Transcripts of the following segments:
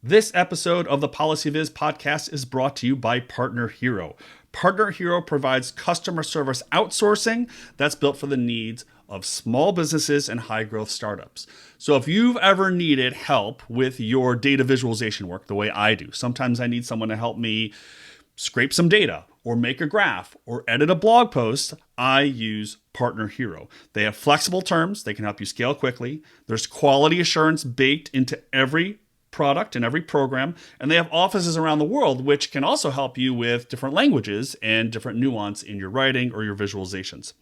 This episode of the PolicyViz podcast is brought to you by Partner Hero. Partner Hero provides customer service outsourcing that's built for the needs of small businesses and high-growth startups. So if you've ever needed help with your data visualization work the way I do, sometimes I need someone to help me scrape some data or make a graph or edit a blog post, I use Partner Hero. They have flexible terms. They can help you scale quickly. There's quality assurance baked into every product and every program, and they have offices around the world which can also help you with different languages and different nuance in your writing or your visualizations.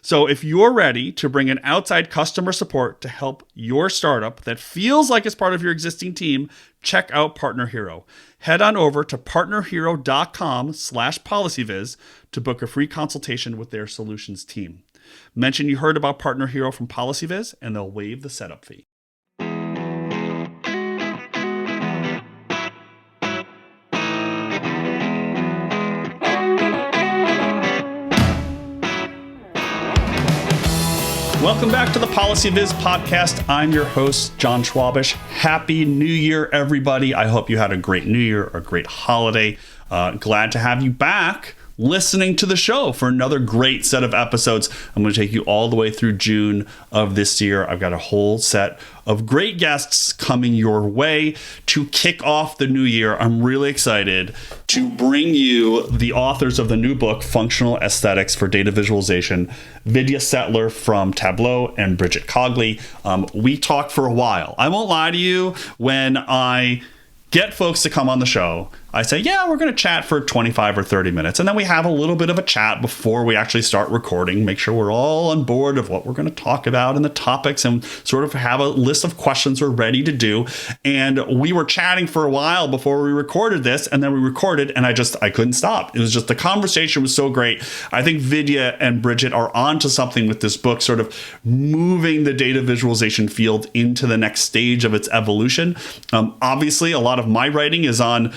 So if you're ready to bring in outside customer support to help your startup that feels like it's part of your existing team, check out Partner Hero. Head on over to partnerhero.com/policyviz to book a free consultation with their solutions team. Mention you heard about Partner Hero from PolicyViz and they'll waive the setup fee. Welcome back to the PolicyViz podcast. I'm your host, John Schwabish. Happy New Year, everybody. I hope you had a great New Year, a great holiday. Glad to have you back listening to the show for another great set of episodes. I'm going to take you all the way through June of this year. I've got a whole set of great guests coming your way to kick off the new year. I'm really excited to bring you the authors of the new book, Functional Aesthetics for Data Visualization, Vidya Setlur from Tableau and Bridget Cogley. We talked for a while. I won't lie to you, when I get folks to come on the show, I say, yeah, we're going to chat for 25 or 30 minutes. And then we have a little bit of a chat before we actually start recording, make sure we're all on board of what we're going to talk about and the topics, and sort of have a list of questions we're ready to do. And we were chatting for a while before we recorded this, and then we recorded, and I couldn't stop. It was just, the conversation was so great. I think Vidya and Bridget are onto something with this book, sort of moving the data visualization field into the next stage of its evolution. Obviously, a lot of my writing is on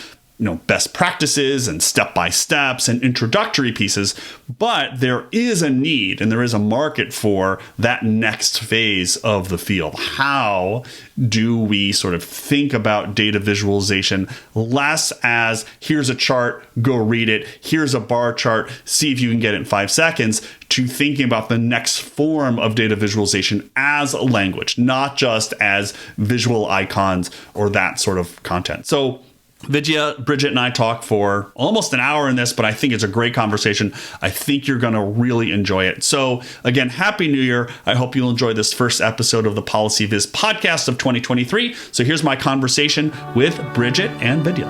best practices and step-by-steps and introductory pieces, but there is a need and there is a market for that next phase of the field. How do we sort of think about data visualization less as here's a chart, go read it, here's a bar chart, see if you can get it in 5 seconds, to thinking about the next form of data visualization as a language, not just as visual icons or that sort of content. So Vidya, Bridget, and I talked for almost an hour in this, but I think it's a great conversation. I think you're going to really enjoy it. So again, Happy New Year. I hope you'll enjoy this first episode of the PolicyViz podcast of 2023. So here's my conversation with Bridget and Vidya.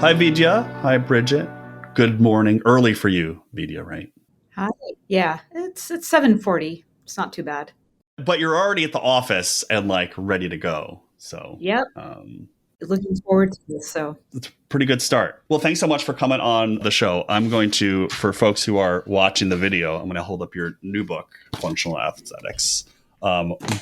Hi, Vidya. Hi, Bridget. Good morning. Early for you, Vidya, right? Hi. Yeah, it's 7:40. It's not too bad. But you're already at the office and ready to go. So, yep. Looking forward to this. So it's a pretty good start. Well, thanks so much for coming on the show. I'm going to, for folks who are watching the video, I'm going to hold up your new book, Functional Aesthetics.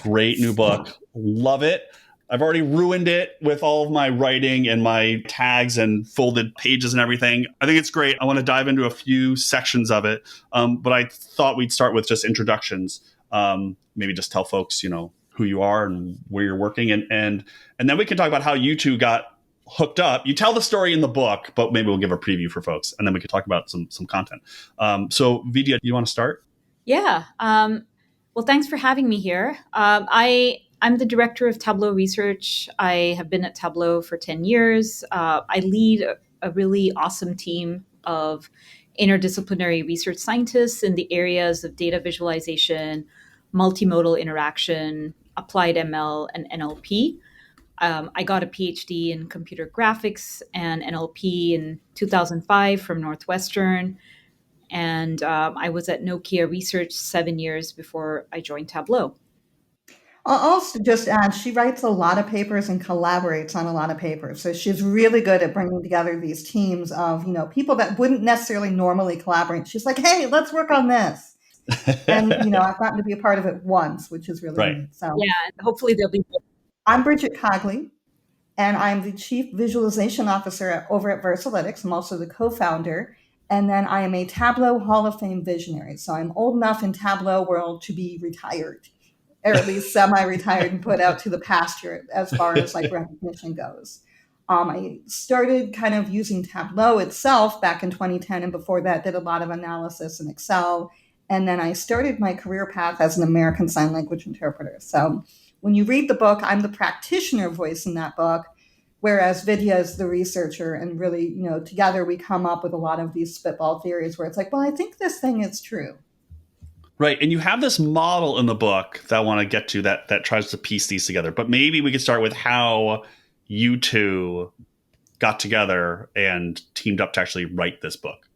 Great new book. Love it. I've already ruined it with all of my writing and my tags and folded pages and everything. I think it's great. I want to dive into a few sections of it. But I thought we'd start with just introductions. Maybe just tell folks, who you are and where you're working. And then we can talk about how you two got hooked up. You tell the story in the book, but maybe we'll give a preview for folks. And then we can talk about some content. So Vidya, you want to start? Yeah. Well, thanks for having me here. I'm the director of Tableau Research. I have been at Tableau for 10 years. I lead a really awesome team of interdisciplinary research scientists in the areas of data visualization, multimodal interaction, applied ML, and NLP. I got a PhD in computer graphics and NLP in 2005 from Northwestern. And I was at Nokia Research 7 years before I joined Tableau. I'll also just add, she writes a lot of papers and collaborates on a lot of papers. So she's really good at bringing together these teams of, people that wouldn't necessarily normally collaborate. She's like, hey, let's work on this. And, I've gotten to be a part of it once, which is really neat. So yeah, hopefully they'll be. I'm Bridget Cogley, and I'm the Chief Visualization Officer over at Versalytix. I'm also the co-founder. And then I am a Tableau Hall of Fame visionary. So I'm old enough in Tableau world to be retired. or at least semi-retired and put out to the pasture as far as like recognition goes. I started kind of using Tableau itself back in 2010, and before that did a lot of analysis in Excel. And then I started my career path as an American Sign Language interpreter. So when you read the book, I'm the practitioner voice in that book, whereas Vidya is the researcher. And really, together we come up with a lot of these spitball theories where it's like, well, I think this thing is true. Right. And you have this model in the book that I want to get to that tries to piece these together. But maybe we could start with how you two got together and teamed up to actually write this book.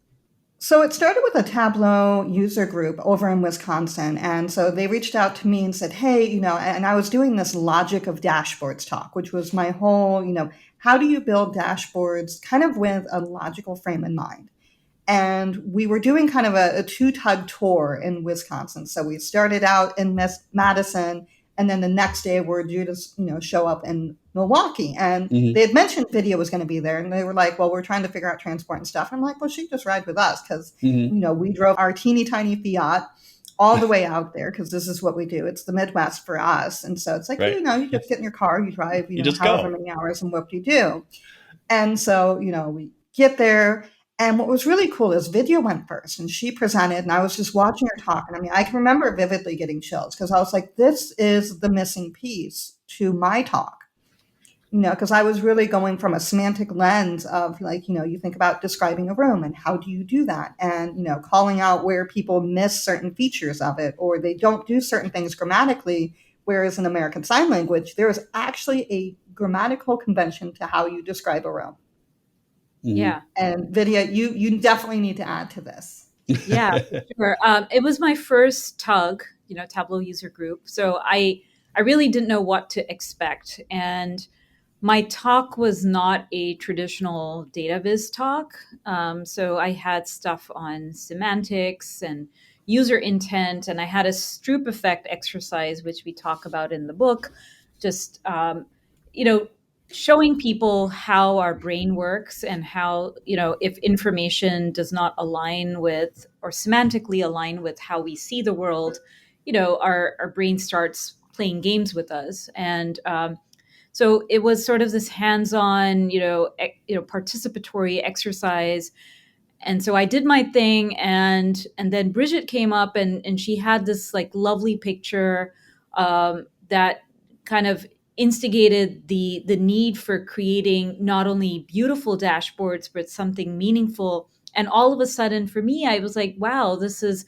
So it started with a Tableau user group over in Wisconsin. And so they reached out to me and said, hey, and I was doing this logic of dashboards talk, which was my whole, how do you build dashboards kind of with a logical frame in mind? And we were doing kind of a two-tug tour in Wisconsin. So we started out in Madison, and then the next day we're due to, show up in Milwaukee. And they had mentioned Vidya was going to be there. And they were like, well, we're trying to figure out transport and stuff. And I'm like, well, she just ride with us because, we drove our teeny tiny Fiat all the way out there because this is what we do. It's the Midwest for us. And so it's like, right. You just get in your car, you drive, just however many hours and what you do. And so, we get there. And what was really cool is Vidya went first and she presented and I was just watching her talk. And I can remember vividly getting chills because I was like, this is the missing piece to my talk, because I was really going from a semantic lens of you think about describing a room and how do you do that? And, calling out where people miss certain features of it or they don't do certain things grammatically. Whereas in American Sign Language, there is actually a grammatical convention to how you describe a room. Yeah. And Vidya, you definitely need to add to this. Yeah, for sure. It was my first TUG, Tableau user group. So I really didn't know what to expect. And my talk was not a traditional data viz talk. So I had stuff on semantics and user intent, and I had a Stroop effect exercise, which we talk about in the book, just, showing people how our brain works and how, if information does not align with or semantically align with how we see the world, our brain starts playing games with us. And so it was sort of this hands-on, participatory exercise. And so I did my thing. And then Bridget came up and she had this like lovely picture that kind of instigated the need for creating not only beautiful dashboards, but something meaningful. And all of a sudden for me, I was like, wow, this is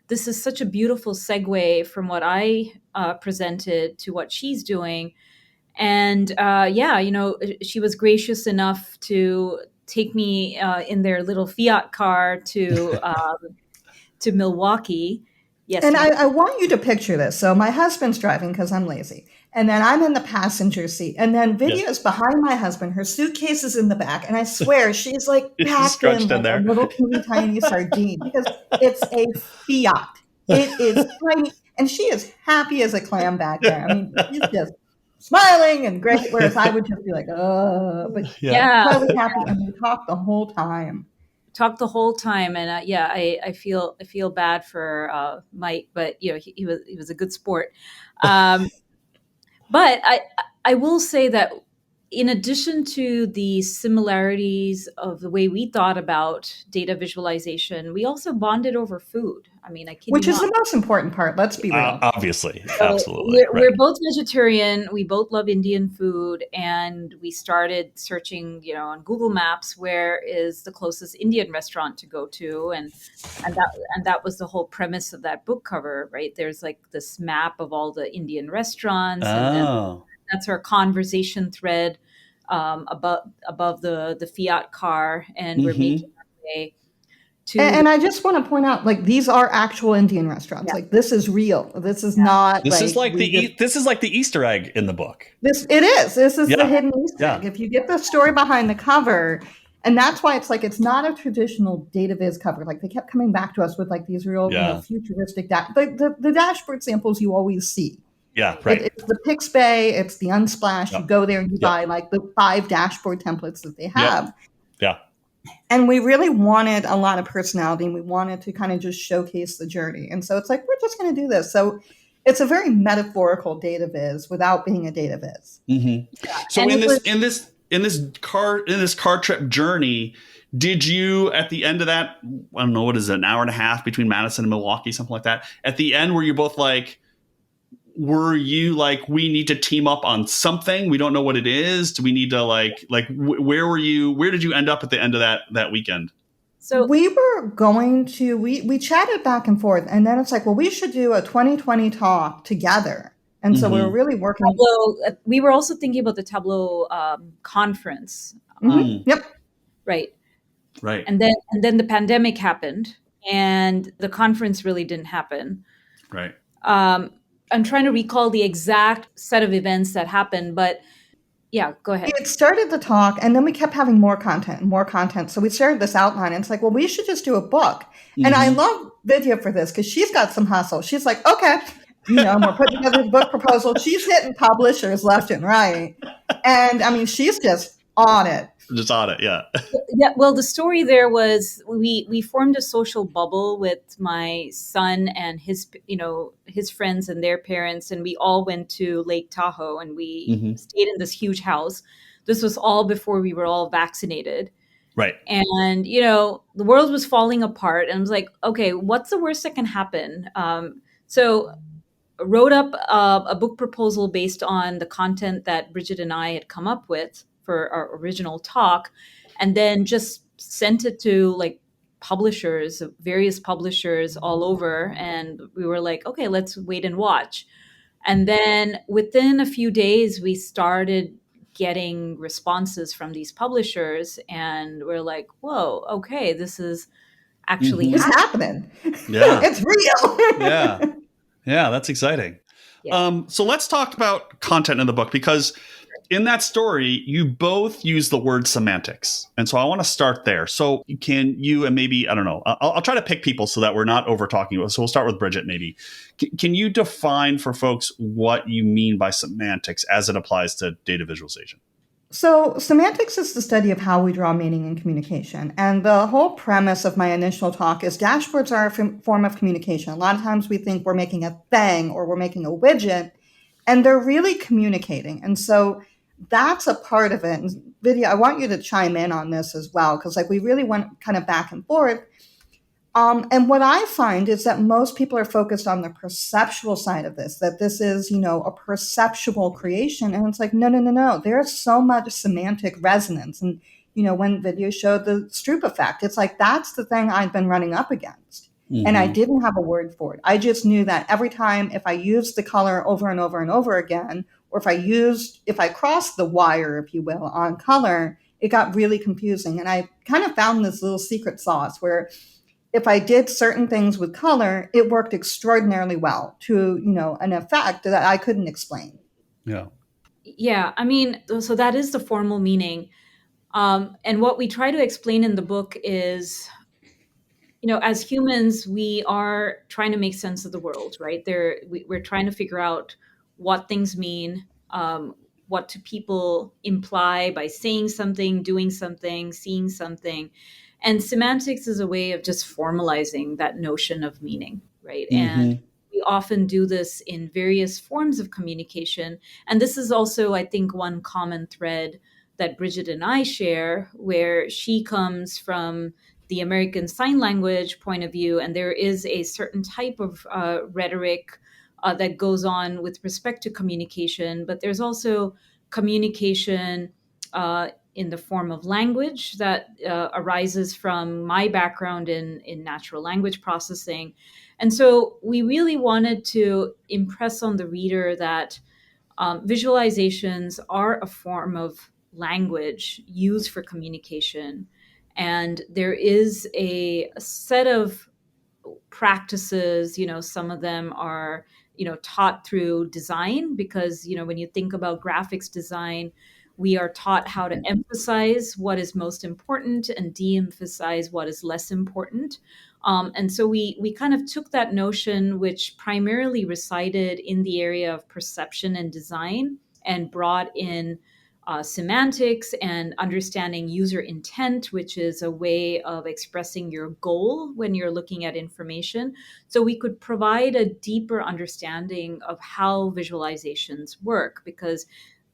such a beautiful segue from what I presented to what she's doing. And she was gracious enough to take me in their little Fiat car to Milwaukee. Yes. And I want you to picture this. So my husband's driving because I'm lazy. And then I'm in the passenger seat. And then Vidya is behind my husband. Her suitcase is in the back. And I swear she's like packed in like a little teeny tiny sardine because it's a Fiat. It is tiny. And she is happy as a clam back there. I mean, she's just smiling and great. Whereas I would just be like, but totally happy. And we talked the whole time. And I feel bad for Mike, but he was a good sport. But I will say that in addition to the similarities of the way we thought about data visualization, we also bonded over food. I mean, which is the most important part. Let's be real. Obviously, so absolutely. We're both vegetarian. We both love Indian food, and we started searching, on Google Maps, where is the closest Indian restaurant to go to, and that was the whole premise of that book cover, right? There's like this map of all the Indian restaurants, and then that's our conversation thread above the Fiat car, and we're making our way. And I just want to point out, like, these are actual Indian restaurants. Yeah. Like, this is real. This is not. This is like the Easter egg in the book. This is the hidden Easter egg. If you get the story behind the cover, and that's why it's like it's not a traditional data viz cover. Like they kept coming back to us with like these real futuristic the dashboard samples you always see. Yeah, right. It's the Pixbay, it's the Unsplash. You go there and you buy like the 5 dashboard templates that they have. Yeah. And we really wanted a lot of personality, and we wanted to kind of just showcase the journey. And so it's like, we're just going to do this. So it's a very metaphorical data viz without being a data viz. So And in this car trip journey, did you at the end of that, I don't know, what is it, an hour and a half between Madison and Milwaukee, something like that? At the end, were you both like, we need to team up on something? We don't know what it is. Do we need to where were you? Where did you end up at the end of that weekend? So we were going to, we chatted back and forth, and then it's like, well, we should do a 2020 talk together. And so we were really working. Tableau, we were also thinking about the Tableau conference. Yep. Right. Right. And then the pandemic happened, and the conference really didn't happen. Right. I'm trying to recall the exact set of events that happened, but yeah, go ahead. It started the talk, and then we kept having more content and more content. So we started this outline, and it's like, well, we should just do a book. And I love Vidya for this because she's got some hustle. She's like, okay, we're putting together the book proposal. She's hitting publishers left and right. And I mean, she's just on it. Just on it, yeah. Yeah, well, the story there was we formed a social bubble with my son and his friends and their parents, and we all went to Lake Tahoe, and we stayed in this huge house. This was all before we were all vaccinated. Right. And, the world was falling apart, and I was like, okay, what's the worst that can happen? So wrote up a book proposal based on the content that Bridget and I had come up with for our original talk, and then just sent it to publishers, various publishers all over. And we were like, okay, let's wait and watch. And then within a few days, we started getting responses from these publishers, and we're like, whoa, okay, this is actually happening. Yeah. It's real. Yeah, that's exciting. Yeah. So let's talk about content in the book, because in that story, you both use the word semantics. And so I want to start there. So can you, and maybe, I don't know, I'll try to pick people so that we're not over talking. So we'll start with Bridget, maybe. Can you define for folks what you mean by semantics as it applies to data visualization? So semantics is the study of how we draw meaning in communication. And the whole premise of my initial talk is dashboards are a form of communication. A lot of times we think we're making a thing or we're making a widget, and they're really communicating. And so that's a part of it. And Vidya, I want you to chime in on this as well, because we really went kind of back and forth. And what I find is that most people are focused on the perceptual side of this, that this is, a perceptual creation. And it's like, no. There's so much semantic resonance. And, when Vidya showed the Stroop effect, it's like, that's the thing I'd been running up against. And I didn't have a word for it. I just knew that every time if I used the color over and over and over again, or if I crossed the wire, if you will, on color, it got really confusing. And I kind of found this little secret sauce where if I did certain things with color, it worked extraordinarily well to, an effect that I couldn't explain. Yeah. Yeah. I mean, so that is the formal meaning. And what we try to explain in the book is, as humans, we are trying to make sense of the world, right? We're trying to figure out what things mean, what do people imply by saying something, doing something, seeing something. And semantics is a way of just formalizing that notion of meaning, right? And we often do this in various forms of communication. And this is also, I think, one common thread that Bridget and I share, where she comes from the American Sign Language point of view, and there is a certain type of rhetoric that goes on with respect to communication, but there's also communication in the form of language that arises from my background in natural language processing. And so we really wanted to impress on the reader that visualizations are a form of language used for communication. And there is a set of practices, some of them are, taught through design, because, when you think about graphics design, we are taught how to emphasize what is most important and de-emphasize what is less important. And so we kind of took that notion, which primarily resided in the area of perception and design, and brought in semantics and understanding user intent, which is a way of expressing your goal when you're looking at information. So we could provide a deeper understanding of how visualizations work, because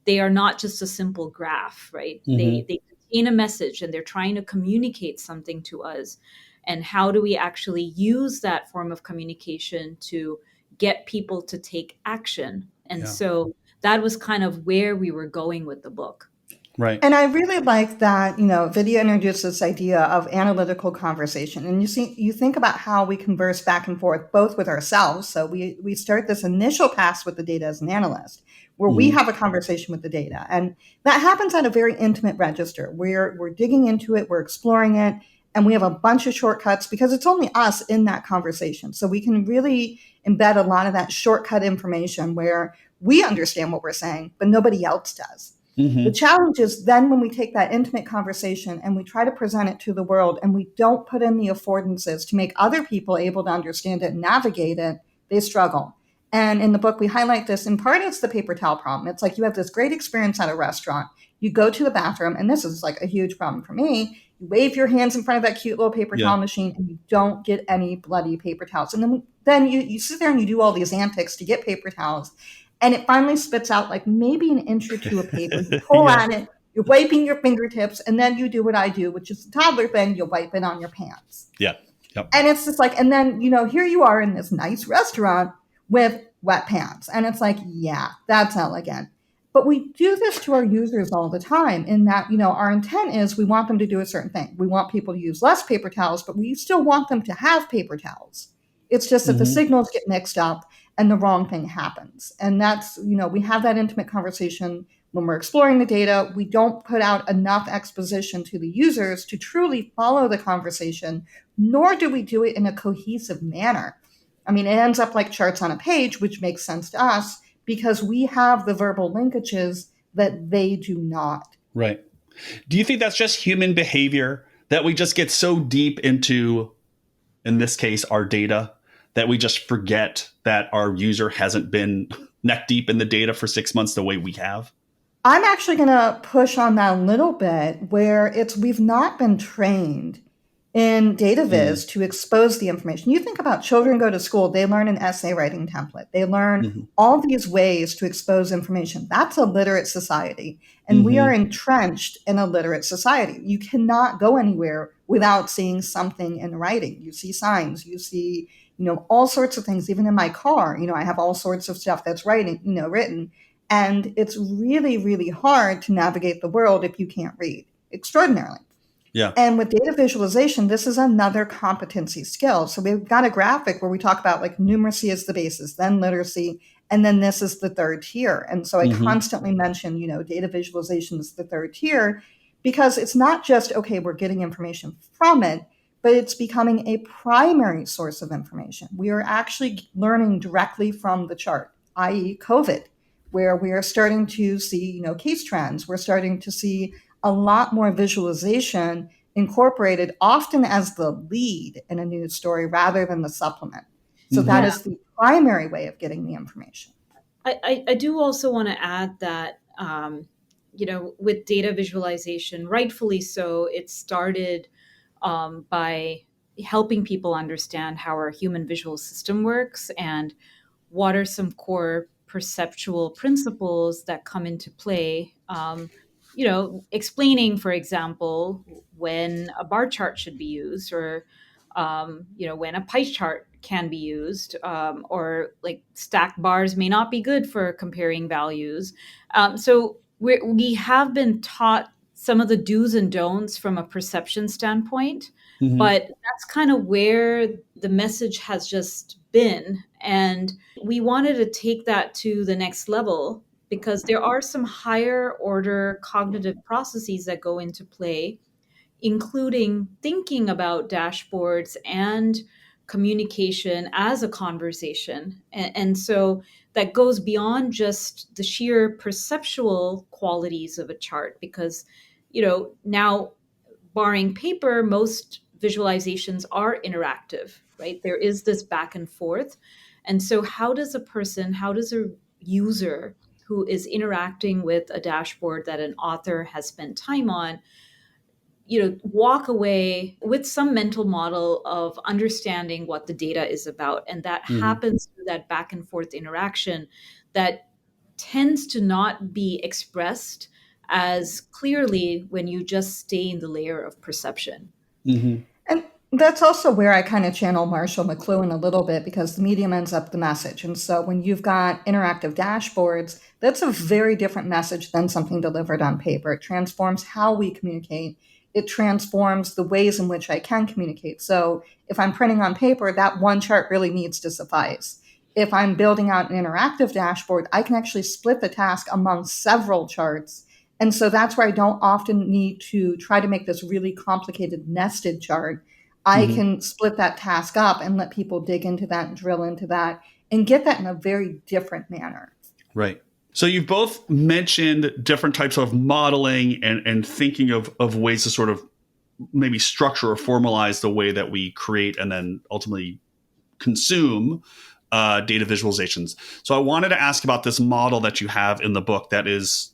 they are not just a simple graph, right? They contain a message and they're trying to communicate something to us. And how do we actually use that form of communication to get people to take action? And so that was kind of where we were going with the book. Right. And I really like that, Vidya introduced this idea of analytical conversation. And you think about how we converse back and forth, both with ourselves. So we start this initial pass with the data as an analyst, where we have a conversation with the data. And that happens at a very intimate register. We're digging into it, we're exploring it, and we have a bunch of shortcuts because it's only us in that conversation. So we can really embed a lot of that shortcut information where we understand what we're saying, but nobody else does. The challenge is then when we take that intimate conversation and we try to present it to the world and we don't put in the affordances to make other people able to understand it and navigate it, they struggle. And in the book, we highlight this. In part, it's the paper towel problem. It's like you have this great experience at a restaurant. You go to the bathroom, and this is like a huge problem for me. You wave your hands in front of that cute little paper towel machine, and you don't get any bloody paper towels. And then you sit there and you do all these antics to get paper towels. And it finally spits out like maybe an inch or two of paper. You pull at it, you're wiping your fingertips, and then you do what I do, which is the toddler thing, you wipe it on your pants. Yeah. Yep. And it's just like, and then, here you are in this nice restaurant with wet pants. And it's like, yeah, that's elegant. But we do this to our users all the time in that, our intent is we want them to do a certain thing. We want people to use less paper towels, but we still want them to have paper towels. It's just that the signals get mixed up and the wrong thing happens. And that's, we have that intimate conversation when we're exploring the data. We don't put out enough exposition to the users to truly follow the conversation, nor do we do it in a cohesive manner. I mean, it ends up like charts on a page, which makes sense to us because we have the verbal linkages that they do not. Right. Do you think that's just human behavior, that we just get so deep into, in this case, our data, that we just forget that our user hasn't been neck deep in the data for 6 months the way we have? I'm actually going to push on that a little bit where we've not been trained in DataViz to expose the information. You think about children go to school, they learn an essay writing template. They learn all these ways to expose information. That's a literate society. And we are entrenched in a literate society. You cannot go anywhere without seeing something in writing. You see signs, you see all sorts of things. Even in my car, I have all sorts of stuff that's written. And it's really, really hard to navigate the world if you can't read, extraordinarily. Yeah. And with data visualization, this is another competency skill. So we've got a graphic where we talk about like numeracy as the basis, then literacy, and then this is the third tier. And so I constantly mention, data visualization is the third tier because it's not just, okay, we're getting information from it, but it's becoming a primary source of information. We are actually learning directly from the chart, i.e. COVID, where we are starting to see, case trends. We're starting to see a lot more visualization incorporated often as the lead in a news story rather than the supplement. So that is the primary way of getting the information. I do also want to add that, with data visualization, rightfully so, it started by helping people understand how our human visual system works and what are some core perceptual principles that come into play. Explaining, for example, when a bar chart should be used or, when a pie chart can be used, or like stacked bars may not be good for comparing values. So we have been taught some of the do's and don'ts from a perception standpoint, but that's kind of where the message has just been. And we wanted to take that to the next level because there are some higher order cognitive processes that go into play, including thinking about dashboards and communication as a conversation. And so that goes beyond just the sheer perceptual qualities of a chart because, now barring paper, most visualizations are interactive, right? There is this back and forth. And so how does a user who is interacting with a dashboard that an author has spent time on, walk away with some mental model of understanding what the data is about. And that happens through that back and forth interaction that tends to not be expressed as clearly when you just stay in the layer of perception. Mm-hmm. And that's also where I kind of channel Marshall McLuhan a little bit, because the medium ends up the message. And so when you've got interactive dashboards, that's a very different message than something delivered on paper. It transforms how we communicate. It transforms the ways in which I can communicate. So if I'm printing on paper, that one chart really needs to suffice. If I'm building out an interactive dashboard, I can actually split the task among several charts. And so that's where I don't often need to try to make this really complicated nested chart. I can split that task up and let people dig into that and drill into that and get that in a very different manner. Right. So you've both mentioned different types of modeling and thinking of ways to sort of maybe structure or formalize the way that we create and then ultimately consume data visualizations. So I wanted to ask about this model that you have in the book that is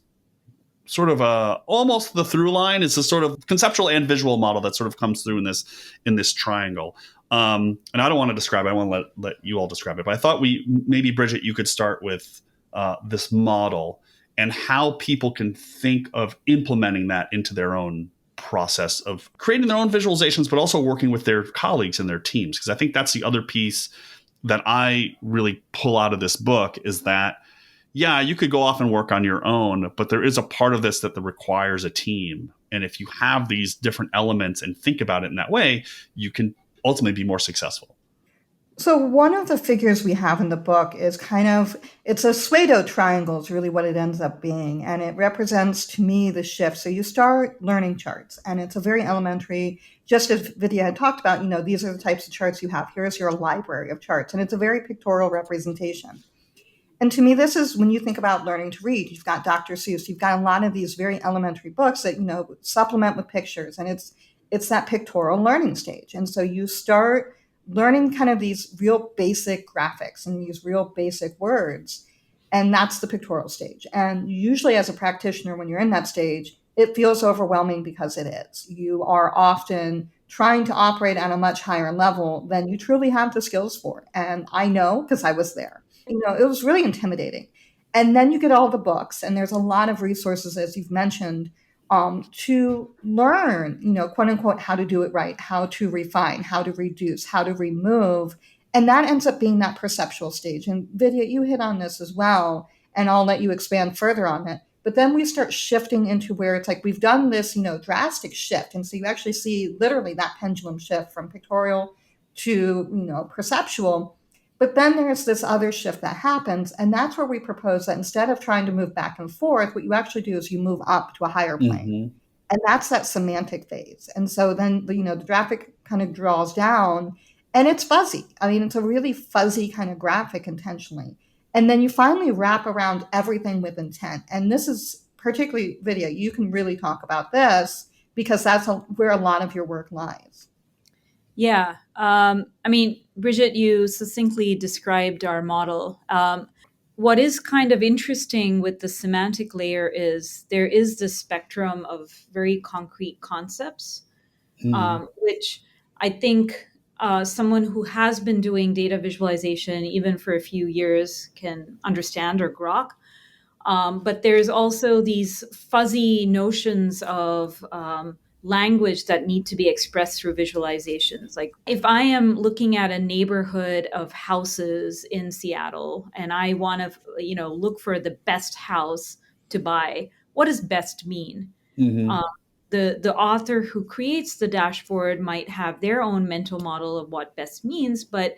sort of almost the through line. It's a sort of conceptual and visual model that sort of comes through in this triangle. And I don't want to describe it. I want to let you all describe it. But I thought maybe, Bridget, you could start with this model and how people can think of implementing that into their own process of creating their own visualizations, but also working with their colleagues and their teams. Because I think that's the other piece that I really pull out of this book is that, yeah, you could go off and work on your own, but there is a part of this that requires a team. And if you have these different elements and think about it in that way, you can ultimately be more successful. So one of the figures we have in the book is it's a pseudo triangle is really what it ends up being. And it represents to me the shift. So you start learning charts, and it's a very elementary, just as Vidya had talked about, these are the types of charts you have. Here's your library of charts. And it's a very pictorial representation. And to me, this is when you think about learning to read, you've got Dr. Seuss, you've got a lot of these very elementary books that, supplement with pictures. And it's that pictorial learning stage. And so you start learning kind of these real basic graphics and these real basic words. And that's the pictorial stage. And usually as a practitioner, when you're in that stage, it feels overwhelming because it is. You are often trying to operate at a much higher level than you truly have the skills for. And I know because I was there. It was really intimidating. And then you get all the books, and there's a lot of resources, as you've mentioned, to learn, quote unquote, how to do it right, how to refine, how to reduce, how to remove. And that ends up being that perceptual stage. And Vidya, you hit on this as well, and I'll let you expand further on it. But then we start shifting into where it's like we've done this, drastic shift. And so you actually see literally that pendulum shift from pictorial to, perceptual. But then there's this other shift that happens, and that's where we propose that instead of trying to move back and forth, what you actually do is you move up to a higher plane. And that's that semantic phase. And so then, the graphic kind of draws down, and it's fuzzy. I mean, it's a really fuzzy kind of graphic intentionally. And then you finally wrap around everything with intent. And this is particularly, Vidya, you can really talk about this because that's where a lot of your work lies. Yeah. Bridget, you succinctly described our model. What is kind of interesting with the semantic layer is there is this spectrum of very concrete concepts, which I think someone who has been doing data visualization even for a few years can understand or grok. But there's also these fuzzy notions of language that need to be expressed through visualizations. Like if I am looking at a neighborhood of houses in Seattle and I want to, look for the best house to buy, what does best mean? The author who creates the dashboard might have their own mental model of what best means, but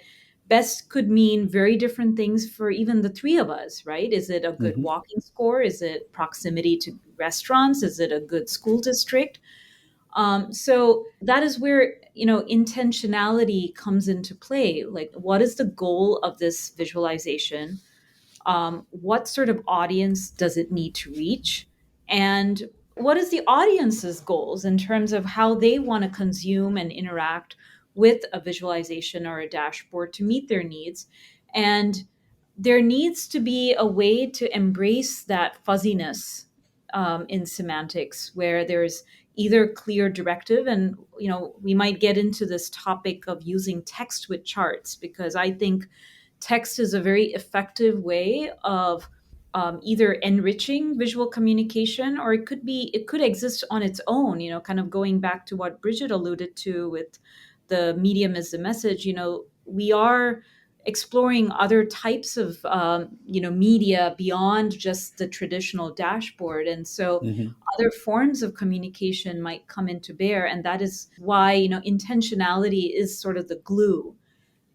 best could mean very different things for even the three of us, right? Is it a good walking score? Is it proximity to restaurants? Is it a good school district? So that is where, intentionality comes into play. Like, what is the goal of this visualization? What sort of audience does it need to reach? And what is the audience's goals in terms of how they want to consume and interact with a visualization or a dashboard to meet their needs? And there needs to be a way to embrace that fuzziness in semantics, where there's either clear directive, and we might get into this topic of using text with charts, because I think text is a very effective way of either enriching visual communication, or it could exist on its own, kind of going back to what Bridget alluded to with the medium is the message. We are exploring other types of media beyond just the traditional dashboard, and so other forms of communication might come into bear. And that is why intentionality is sort of the glue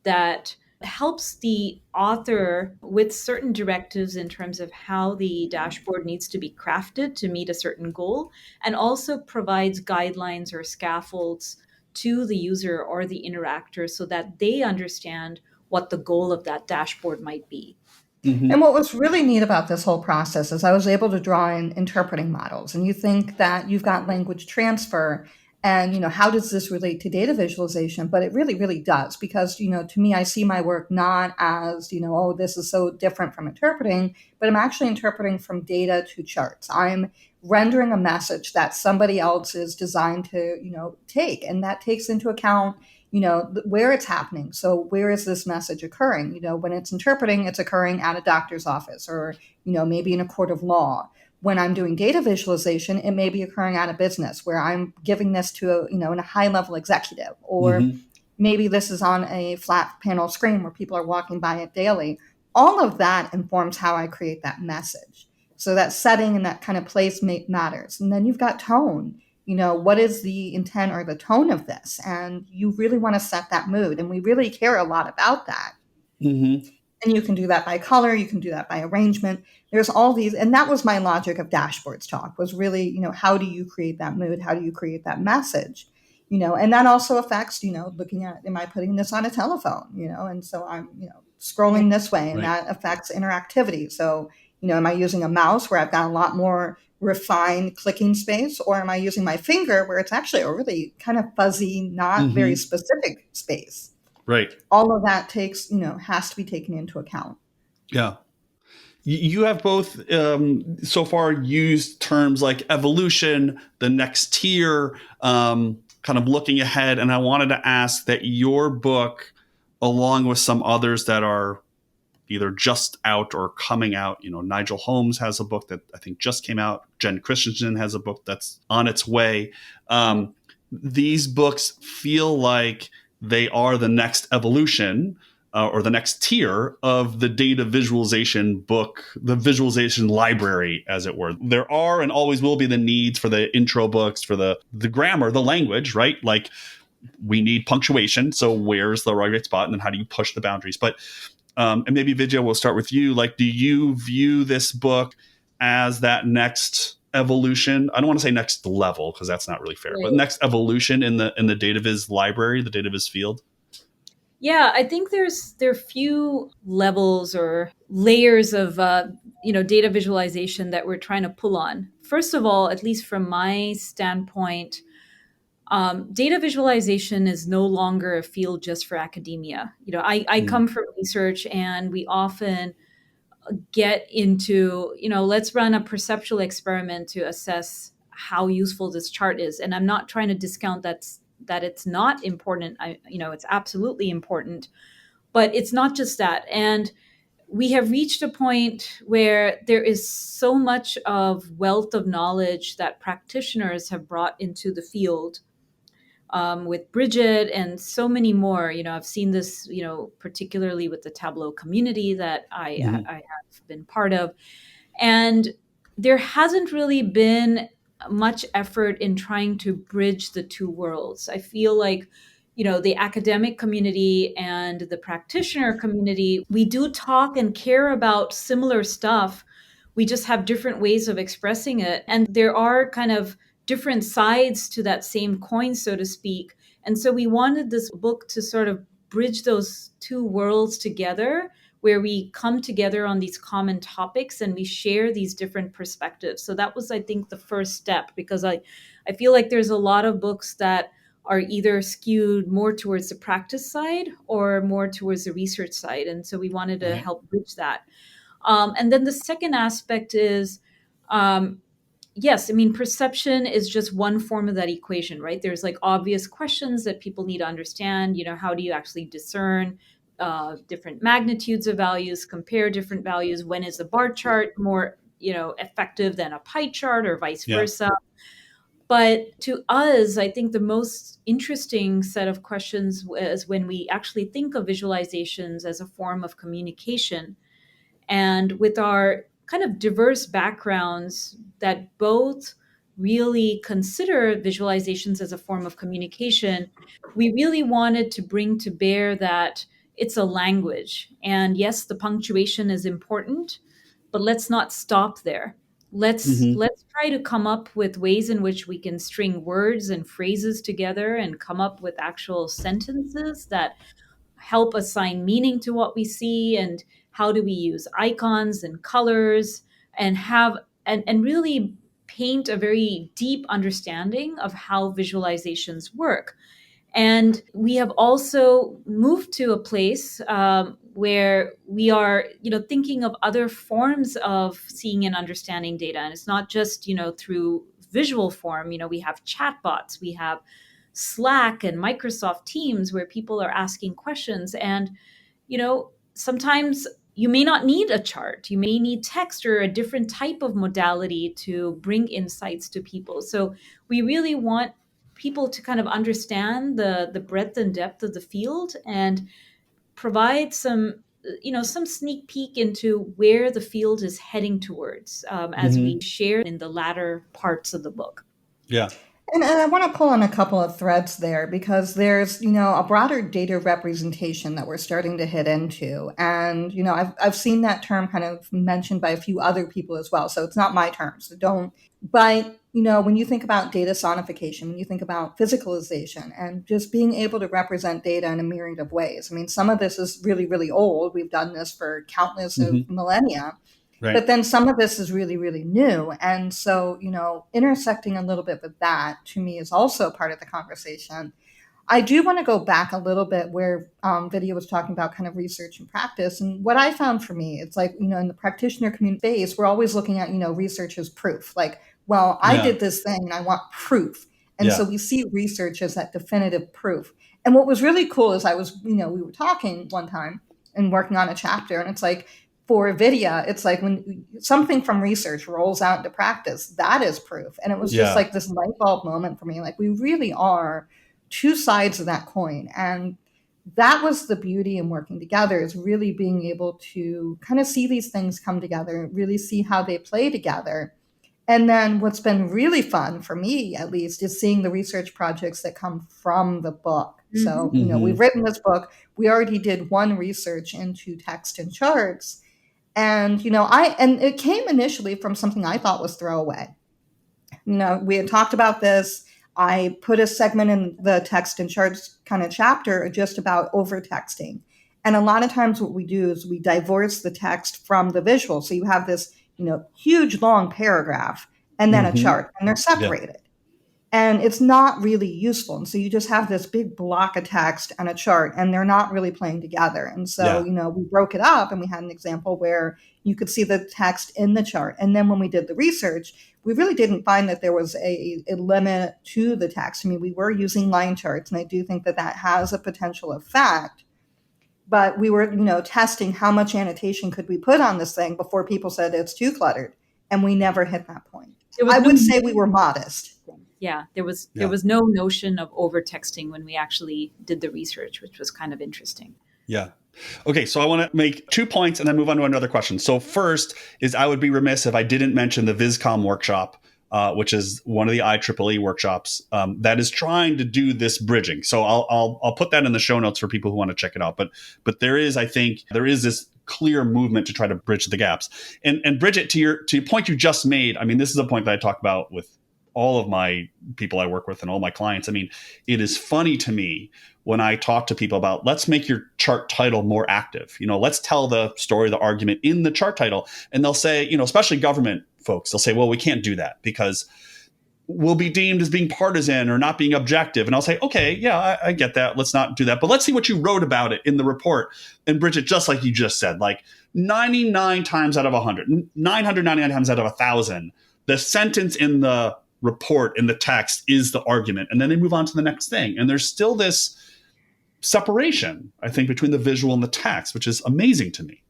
that helps the author with certain directives in terms of how the dashboard needs to be crafted to meet a certain goal, and also provides guidelines or scaffolds to the user or the interactor so that they understand what the goal of that dashboard might be. And what was really neat about this whole process is I was able to draw in interpreting models. And you think that you've got language transfer and, how does this relate to data visualization? But it really, really does, because, to me, I see my work not as, oh, this is so different from interpreting, but I'm actually interpreting from data to charts. I'm rendering a message that somebody else is designed to, take. And that takes into account where it's happening. So where is this message occurring? When it's interpreting, it's occurring at a doctor's office, or, maybe in a court of law. When I'm doing data visualization, it may be occurring at a business where I'm giving this to a high level executive, or maybe this is on a flat panel screen where people are walking by it daily. All of that informs how I create that message. So that setting and that kind of place matters. And then you've got tone. What is the intent or the tone of this? And you really want to set that mood. And we really care a lot about that. And you can do that by color. You can do that by arrangement. There's all these. And that was my logic of dashboards talk, was really, how do you create that mood? How do you create that message? And that also affects, looking at, am I putting this on a telephone? And so I'm, scrolling this way, and that affects interactivity. So, am I using a mouse where I've got a lot more refined clicking space, or am I using my finger where it's actually a really kind of fuzzy, not very specific space? Right. All of that has to be taken into account. Yeah. You have both so far used terms like evolution, the next tier, kind of looking ahead. And I wanted to ask that your book, along with some others that are either just out or coming out, Nigel Holmes has a book that I think just came out. Jen Christensen has a book that's on its way. These books feel like they are the next evolution or the next tier of the data visualization book, the visualization library, as it were. There are and always will be the needs for the intro books, for the grammar, the language, right? Like we need punctuation. So where's the right spot? And then how do you push the boundaries? But and maybe Vidya, we'll start with you. Like, do you view this book as that next evolution? I don't want to say next level, because that's not really fair, but next evolution in the data viz library, the data viz field? Yeah, I think there are few levels or layers of data visualization that we're trying to pull on. First of all, at least from my standpoint, data visualization is no longer a field just for academia. I come from research, and we often get into, let's run a perceptual experiment to assess how useful this chart is. And I'm not trying to discount that it's not important. It's absolutely important, but it's not just that. And we have reached a point where there is so much of wealth of knowledge that practitioners have brought into the field, with Bridget and so many more. I've seen this, particularly with the Tableau community that I have been part of. And there hasn't really been much effort in trying to bridge the two worlds. I feel like, the academic community and the practitioner community, we do talk and care about similar stuff. We just have different ways of expressing it. And there are kind of different sides to that same coin, so to speak. And so we wanted this book to sort of bridge those two worlds together, where we come together on these common topics and we share these different perspectives. So that was, I think, the first step, because I feel like there's a lot of books that are either skewed more towards the practice side or more towards the research side. And so we wanted to Right. help bridge that. And then the second aspect is, yes, I mean, perception is just one form of that equation, right? There's like obvious questions that people need to understand. How do you actually discern different magnitudes of values, compare different values? When is a bar chart more, effective than a pie chart, or vice Yeah. versa? But to us, I think the most interesting set of questions is when we actually think of visualizations as a form of communication. And with our kind of diverse backgrounds that both really consider visualizations as a form of communication, we really wanted to bring to bear that it's a language. And yes, the punctuation is important, but let's not stop there. Let's try to come up with ways in which we can string words and phrases together and come up with actual sentences that help assign meaning to what we see, and how do we use icons and colors and have and really paint a very deep understanding of how visualizations work. And we have also moved to a place where we are, thinking of other forms of seeing and understanding data. And it's not just, through visual form. We have chatbots, we have Slack and Microsoft Teams where people are asking questions. And, sometimes you may not need a chart. You may need text or a different type of modality to bring insights to people. So we really want people to kind of understand the breadth and depth of the field and provide some sneak peek into where the field is heading towards, as we share in the latter parts of the book. Yeah. And I want to pull on a couple of threads there because there's, a broader data representation that we're starting to hit into. And, I've seen that term kind of mentioned by a few other people as well. So it's not my term, so don't. But, when you think about data sonification, when you think about physicalization and just being able to represent data in a myriad of ways. I mean, some of this is really, really old. We've done this for countless of millennia. Right. But then some of this is really, really new. And so, intersecting a little bit with that to me is also part of the conversation. I do want to go back a little bit where Vidya was talking about kind of research and practice. And what I found for me, it's like, in the practitioner community space, we're always looking at, research as proof. Like, well, I did this thing and I want proof. And so we see research as that definitive proof. And what was really cool is we were talking one time and working on a chapter, and it's like, for Vidya, it's like when something from research rolls out into practice, that is proof. And it was just like this light bulb moment for me. Like, we really are two sides of that coin. And that was the beauty in working together, is really being able to kind of see these things come together, really see how they play together. And then what's been really fun for me, at least, is seeing the research projects that come from the book. So, we've written this book. We already did one research into text and charts. And, and it came initially from something I thought was throwaway. We had talked about this. I put a segment in the text and charts kind of chapter just about over-texting. And a lot of times what we do is we divorce the text from the visual. So you have this, huge long paragraph and then a chart, and they're separated. And it's not really useful. And so you just have this big block of text and a chart, and they're not really playing together. And so, we broke it up, and we had an example where you could see the text in the chart. And then when we did the research, we really didn't find that there was a limit to the text. I mean, we were using line charts, and I do think that that has a potential effect. But we were, testing how much annotation could we put on this thing before people said it's too cluttered. And we never hit that point. I would say we were modest. Yeah, there was no notion of over texting when we actually did the research, which was kind of interesting. Yeah. Okay, so I want to make 2 points and then move on to another question. So first is, I would be remiss if I didn't mention the VizCom workshop, which is one of the IEEE workshops that is trying to do this bridging. So I'll put that in the show notes for people who want to check it out. But there is this clear movement to try to bridge the gaps. And Bridget, to your point you just made, I mean, this is a point that I talk about with all of my people I work with and all my clients. I mean, it is funny to me when I talk to people about, let's make your chart title more active. Let's tell the story, the argument in the chart title. And they'll say, especially government folks, they'll say, well, we can't do that because will be deemed as being partisan or not being objective. And I'll say, okay, yeah, I get that. Let's not do that. But let's see what you wrote about it in the report. And Bridget, just like you just said, like 99 times out of 100, 999 times out of 1,000, the sentence in the report, in the text, is the argument. And then they move on to the next thing. And there's still this separation, I think, between the visual and the text, which is amazing to me.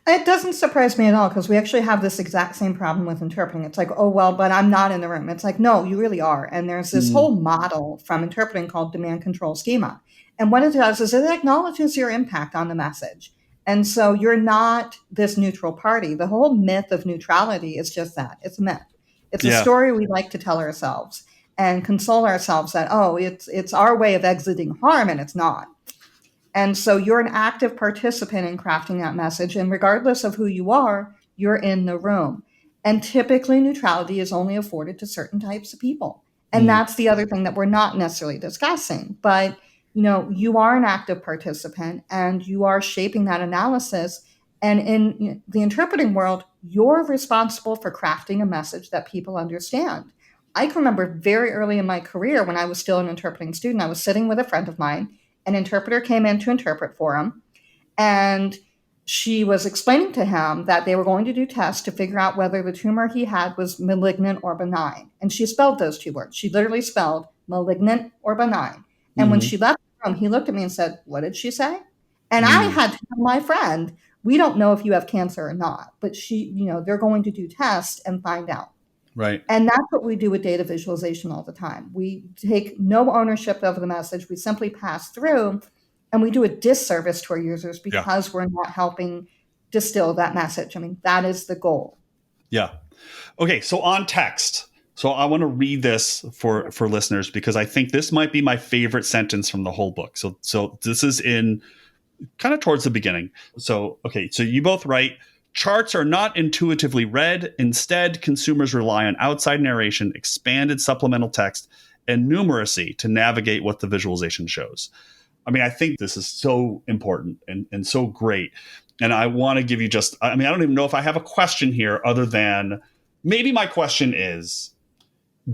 It doesn't surprise me at all, because we actually have this exact same problem with interpreting. It's like, oh, well, but I'm not in the room. It's like, no, you really are. And there's this whole model from interpreting called demand control schema. And what it does is it acknowledges your impact on the message. And so you're not this neutral party. The whole myth of neutrality is just that. It's a myth. It's a story we like to tell ourselves and console ourselves that, oh, it's our way of exiting harm, and it's not. And so you're an active participant in crafting that message. And regardless of who you are, you're in the room. And typically neutrality is only afforded to certain types of people. And that's the other thing that we're not necessarily discussing. But, you are an active participant and you are shaping that analysis. And in the interpreting world, you're responsible for crafting a message that people understand. I can remember very early in my career when I was still an interpreting student, I was sitting with a friend of mine. An interpreter came in to interpret for him, and she was explaining to him that they were going to do tests to figure out whether the tumor he had was malignant or benign. And she spelled those two words. She literally spelled malignant or benign. And when she left the room, he looked at me and said, "What did she say?" And I had to tell my friend, we don't know if you have cancer or not, but they're going to do tests and find out. Right. And that's what we do with data visualization all the time. We take no ownership of the message. We simply pass through, and we do a disservice to our users because we're not helping distill that message. I mean, that is the goal. Yeah. Okay. So on text. So I want to read this for listeners, because I think this might be my favorite sentence from the whole book. So this is in kind of towards the beginning. So, okay. So you both write, charts are not intuitively read. Instead, consumers rely on outside narration, expanded supplemental text, and numeracy to navigate what the visualization shows. I mean, I think this is so important and so great. And I want to give you I don't even know if I have a question here other than maybe my question is,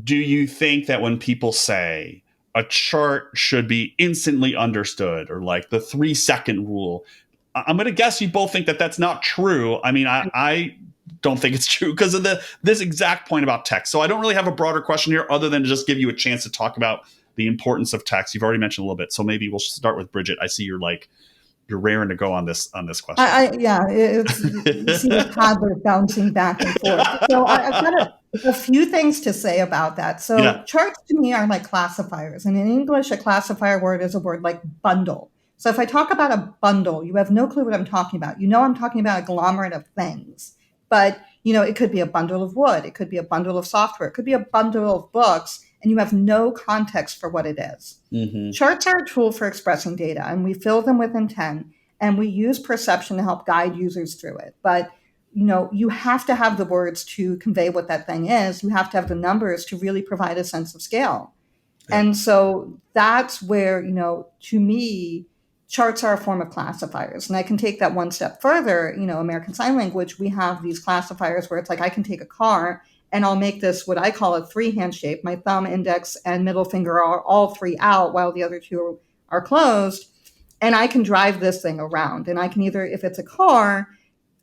do you think that when people say a chart should be instantly understood, or like the 3-second rule, I'm going to guess you both think that that's not true. I mean, I don't think it's true because of this exact point about text. So I don't really have a broader question here other than to just give you a chance to talk about the importance of text. You've already mentioned a little bit. So maybe we'll start with Bridget. I see you're raring to go on this question. You see the toddler bouncing back and forth. So I've got a few things to say about that. So charts to me are like classifiers. And in English, a classifier word is a word like bundle. So if I talk about a bundle, you have no clue what I'm talking about. I'm talking about a agglomerate of things. But, it could be a bundle of wood. It could be a bundle of software. It could be a bundle of books. And you have no context for what it is. Mm-hmm. Charts are a tool for expressing data, and we fill them with intent, and we use perception to help guide users through it. But, you have to have the words to convey what that thing is. You have to have the numbers to really provide a sense of scale. Yeah. And so that's where, to me, charts are a form of classifiers. And I can take that one step further. American Sign Language, we have these classifiers where it's like I can take a car and I'll make this what I call a 3-hand shape. My thumb, index, and middle finger are all 3 out while the other 2 are closed. And I can drive this thing around. And I can either, if it's a car,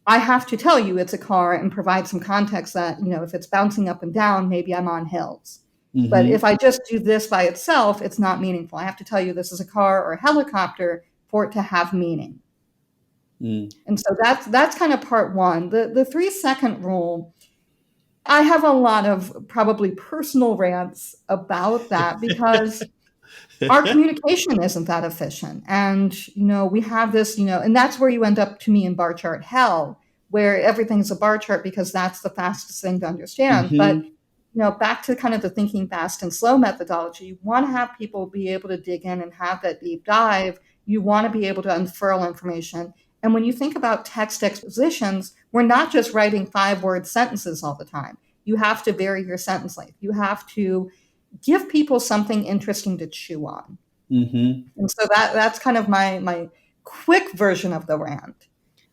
I have to tell you it's a car and provide some context that, if it's bouncing up and down, maybe I'm on hills. Mm-hmm. But if I just do this by itself, it's not meaningful. I have to tell you this is a car or a helicopter for it to have meaning. Mm. And so that's kind of part one. The 3-second rule, I have a lot of probably personal rants about that because our communication isn't that efficient. And, we have this, and that's where you end up, to me, in bar chart hell, where everything's a bar chart because that's the fastest thing to understand. Mm-hmm. But, back to kind of the thinking fast and slow methodology, you want to have people be able to dig in and have that deep dive. You want to be able to unfurl information. And when you think about text expositions, we're not just writing 5-word sentences all the time. You have to vary your sentence length. You have to give people something interesting to chew on. Mm-hmm. And so that's kind of my quick version of the rant.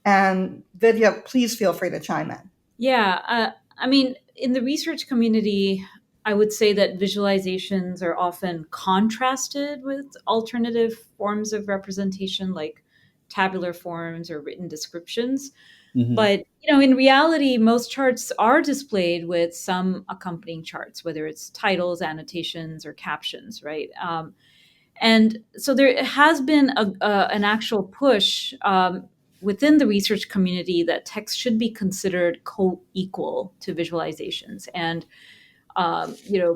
And Vidya, please feel free to chime in. Yeah. I mean, in the research community, I would say that visualizations are often contrasted with alternative forms of representation like tabular forms or written descriptions. Hmm. But in reality, most charts are displayed with some accompanying charts, whether it's titles, annotations, or captions, right? And so there has been an actual push within the research community that text should be considered co-equal to visualizations, and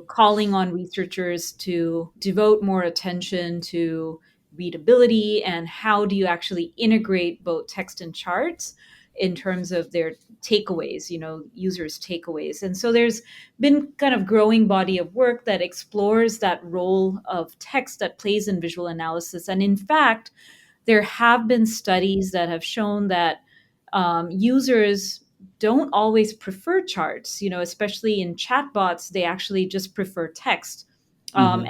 calling on researchers to devote more attention to readability and how do you actually integrate both text and charts in terms of their takeaways, users' takeaways. And so there's been kind of growing body of work that explores that role of text that plays in visual analysis. And in fact, there have been studies that have shown that users don't always prefer charts, especially in chatbots, they actually just prefer text. Hmm.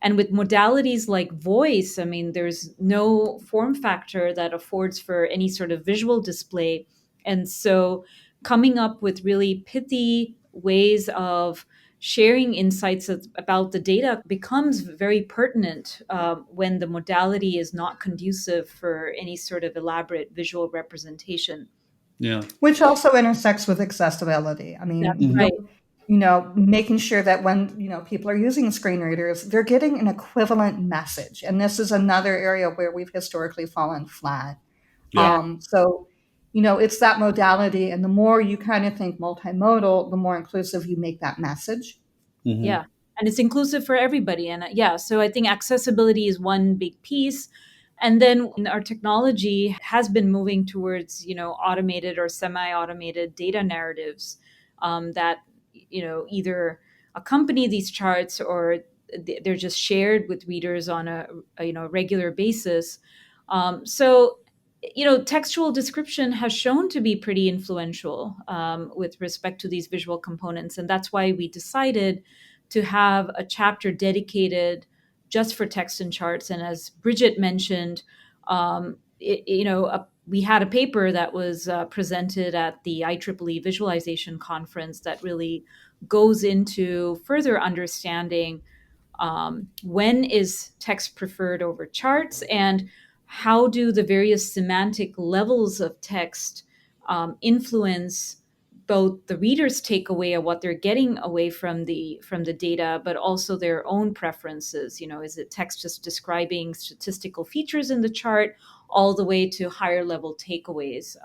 And with modalities like voice, I mean, there's no form factor that affords for any sort of visual display. And so coming up with really pithy ways of sharing insights about the data becomes very pertinent when the modality is not conducive for any sort of elaborate visual representation. Yeah. Which also intersects with accessibility. I That's mean, right. making sure that when, people are using screen readers, they're getting an equivalent message. And this is another area where we've historically fallen flat. Yeah. So, it's that modality. And the more you kind of think multimodal, the more inclusive you make that message. Hmm. Yeah. And it's inclusive for everybody. And so I think accessibility is one big piece. And then our technology has been moving towards, automated or semi-automated data narratives that, either accompany these charts or they're just shared with readers on a regular basis. Textual description has shown to be pretty influential with respect to these visual components. And that's why we decided to have a chapter dedicated just for text and charts. And as Bridget mentioned, we had a paper that was presented at the IEEE Visualization Conference that really goes into further understanding when is text preferred over charts, and how do the various semantic levels of text influence both the reader's takeaway of what they're getting away from the data, but also their own preferences. Is it text just describing statistical features in the chart, all the way to higher level takeaways?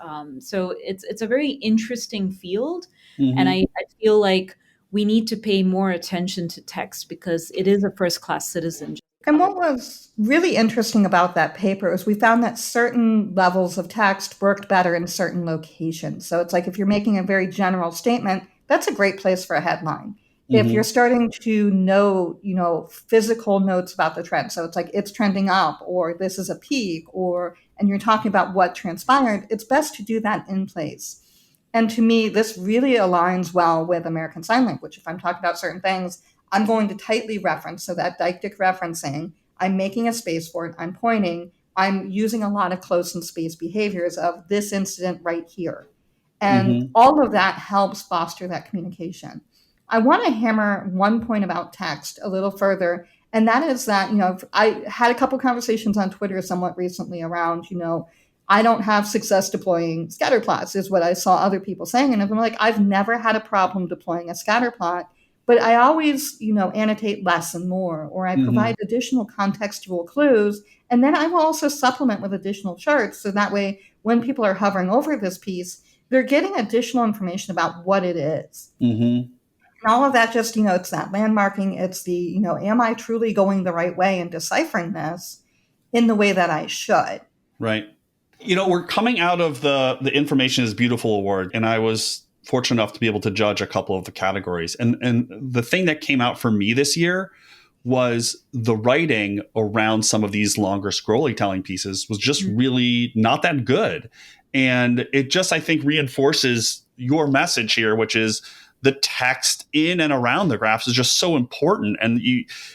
So it's a very interesting field, and Hmm. I feel like we need to pay more attention to text because it is a first class citizen. And what was really interesting about that paper is we found that certain levels of text worked better in certain locations. So it's like if you're making a very general statement, that's a great place for a headline. If you're Hmm. starting to know, physical notes about the trend, so it's like it's trending up or this is a peak and you're talking about what transpired, it's best to do that in place. And to me, this really aligns well with American Sign Language. If I'm talking about certain things, I'm going to tightly reference. So that deictic referencing, I'm making a space for it, I'm pointing, I'm using a lot of close and space behaviors of this incident right here. And Hmm. all of that helps foster that communication. I want to hammer one point about text a little further, and that is that, I had a couple conversations on Twitter somewhat recently around, I don't have success deploying scatter plots, is what I saw other people saying. And I'm like, I've never had a problem deploying a scatter plot, but I always, annotate less and more, or I Hmm. provide additional contextual clues. And then I will also supplement with additional charts. So that way, when people are hovering over this piece, they're getting additional information about what it is. Hmm. And all of that just, it's that landmarking. It's the, am I truly going the right way and deciphering this in the way that I should? Right. We're coming out of the Information is Beautiful award, and I was fortunate enough to be able to judge a couple of the categories. And the thing that came out for me this year was the writing around some of these longer scrollytelling pieces was just really not that good. And it just, I think, reinforces your message here, which is the text in and around the graphs is just so important. And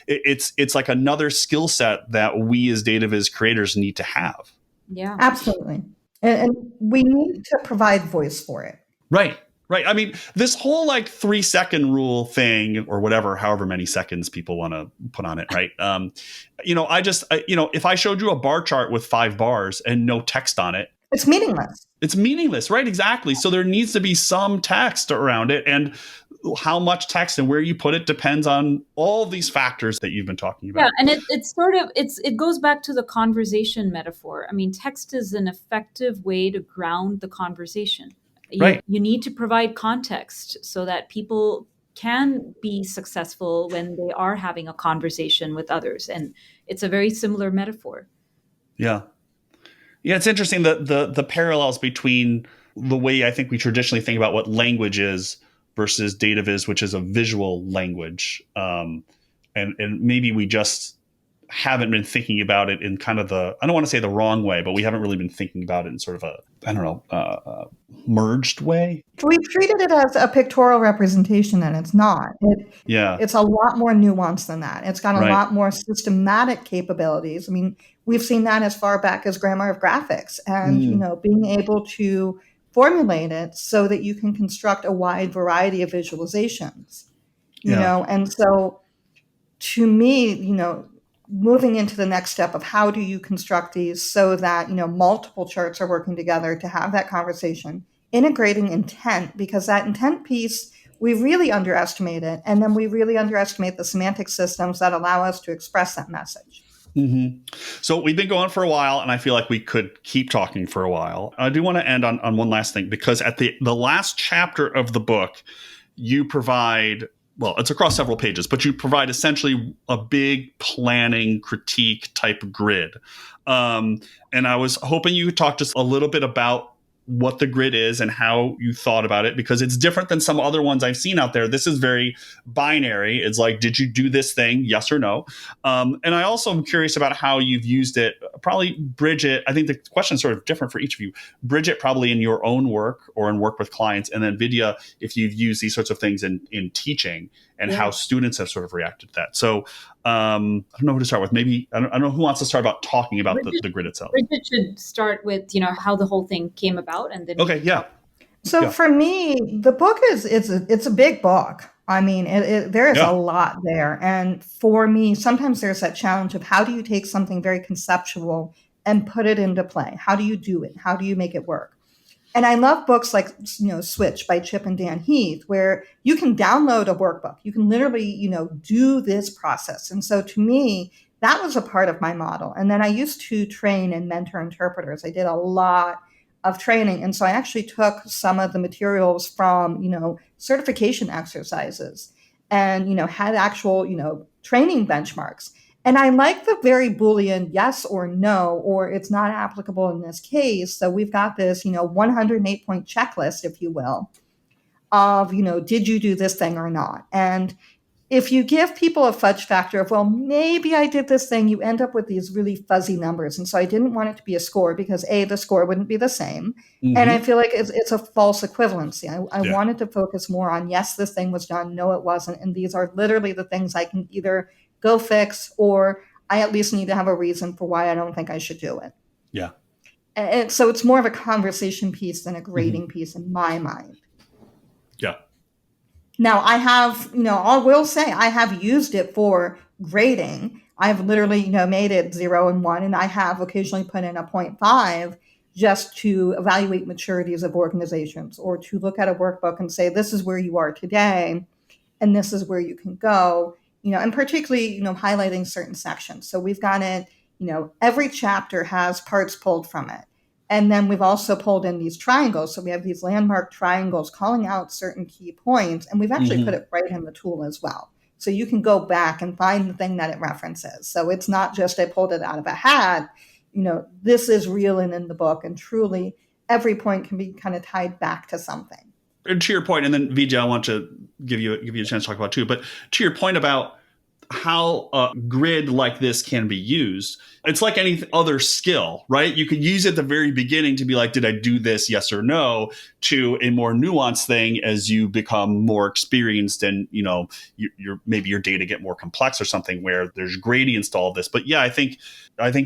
it's like another skill set that we as data viz creators need to have. Yeah. Absolutely. And we need to provide voice for it. Right. Right. I mean, this whole like 3-second rule thing or whatever, however many seconds people want to put on it. Right. If I showed you a bar chart with 5 bars and no text on it, It's meaningless. it's meaningless. Right. Exactly. So there needs to be some text around it. And how much text and where you put it depends on all these factors that you've been talking about. Yeah, and it goes back to the conversation metaphor. I mean, text is an effective way to ground the conversation. Right. You need to provide context so that people can be successful when they are having a conversation with others. And it's a very similar metaphor. Yeah. Yeah, it's interesting the parallels between the way I think we traditionally think about what language is versus data viz, which is a visual language. And maybe we just haven't been thinking about it in kind of I don't want to say the wrong way, but we haven't really been thinking about it in sort of merged way. We've treated it as a pictorial representation, and it's not. It's a lot more nuanced than that. It's got a lot more systematic capabilities. I mean, we've seen that as far back as grammar of graphics and, being able to formulate it so that you can construct a wide variety of visualizations, you know? And so to me, moving into the next step of how do you construct these so that, multiple charts are working together to have that conversation, integrating intent, because that intent piece, we really underestimate it. And then we really underestimate the semantic systems that allow us to express that message. Mm-hmm. So we've been going for a while, and I feel like we could keep talking for a while. I do want to end on one last thing, because at the last chapter of the book, you provide, well, it's across several pages, but you provide essentially a big planning critique type grid. And I was hoping you could talk just a little bit about what the grid is and how you thought about it, because it's different than some other ones I've seen out there. This is very binary. It's like, did you do this thing? Yes or no? And I also am curious about how you've used it. Probably Bridget, I think the question is sort of different for each of you. Bridget, probably in your own work or in work with clients. And then Vidya, if you've used these sorts of things in teaching and how students have sort of reacted to that. So I don't know who to start with. Maybe, I don't know who wants to start about talking about the grid itself. Bridget should start with, how the whole thing came about. And then So for me, the book it's a big book. I mean, there is a lot there. And for me, sometimes there's that challenge of how do you take something very conceptual and put it into play? How do you do it? How do you make it work? And I love books like, Switch by Chip and Dan Heath, where you can download a workbook. You can literally, do this process. And so to me, that was a part of my model. And then I used to train and mentor interpreters. I did a lot of training. And so I actually took some of the materials from, certification exercises and, had actual, training benchmarks. And I like the very Boolean yes or no, or it's not applicable in this case. So we've got this, 108-point checklist, if you will, of, did you do this thing or not? And if you give people a fudge factor of, well, maybe I did this thing, you end up with these really fuzzy numbers. And so I didn't want it to be a score because the score wouldn't be the same. Mm-hmm. And I feel like it's a false equivalency. I wanted to focus more on, yes, this thing was done. No, it wasn't. And these are literally the things I can either go fix, or I at least need to have a reason for why I don't think I should do it. Yeah. And so it's more of a conversation piece than a grading piece in my mind. Yeah. Now I have, I will say I have used it for grading. I've literally, made it 0 and 1, and I have occasionally put in a 0.5 just to evaluate maturities of organizations, or to look at a workbook and say, this is where you are today, and this is where you can go. And particularly, highlighting certain sections. So we've got it, every chapter has parts pulled from it. And then we've also pulled in these triangles. So we have these landmark triangles calling out certain key points. And we've actually put it right in the tool as well. So you can go back and find the thing that it references. So it's not just I pulled it out of a hat. This is real and in the book. And truly, every point can be kind of tied back to something. And to your point, and then Vidya, I want to give you a chance to talk about too, but to your point about how a grid like this can be used, it's like any other skill, right? You could use it at the very beginning to be like, did I do this? Yes or no, to a more nuanced thing as you become more experienced and, maybe your data get more complex or something where there's gradients to all this. But yeah, I think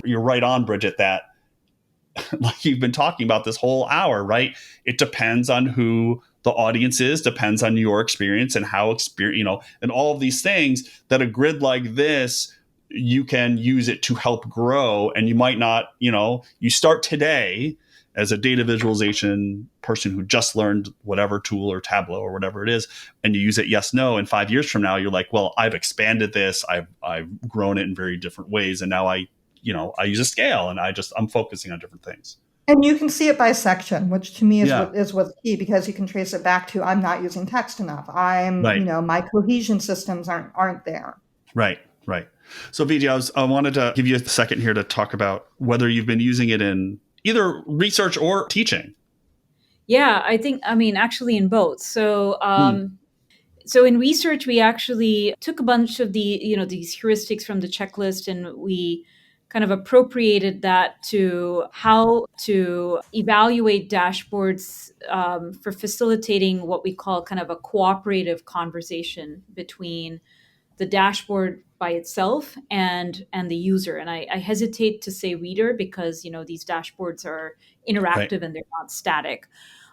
you're right on, Bridget, that like you've been talking about this whole hour, right? It depends on who the audience is, depends on your experience and how and all of these things, that a grid like this, you can use it to help grow. And you might not, you start today as a data visualization person who just learned whatever tool or Tableau or whatever it is, and you use it yes, no, and 5 years from now, you're like, well, I've expanded this, I've grown it in very different ways. And now I use a scale and I'm focusing on different things. And you can see it by section, which to me is Yeah. what's key, because you can trace it back to, I'm not using text enough. Right. My cohesion systems aren't there. Right. So Vidya, I wanted to give you a second here to talk about whether you've been using it in either research or teaching. Yeah, actually in both. So, so in research, we actually took a bunch of these heuristics from the checklist, and we kind of appropriated that to how to evaluate dashboards for facilitating what we call kind of a cooperative conversation between the dashboard by itself and the user. And I hesitate to say reader because, these dashboards are interactive, right, and they're not static.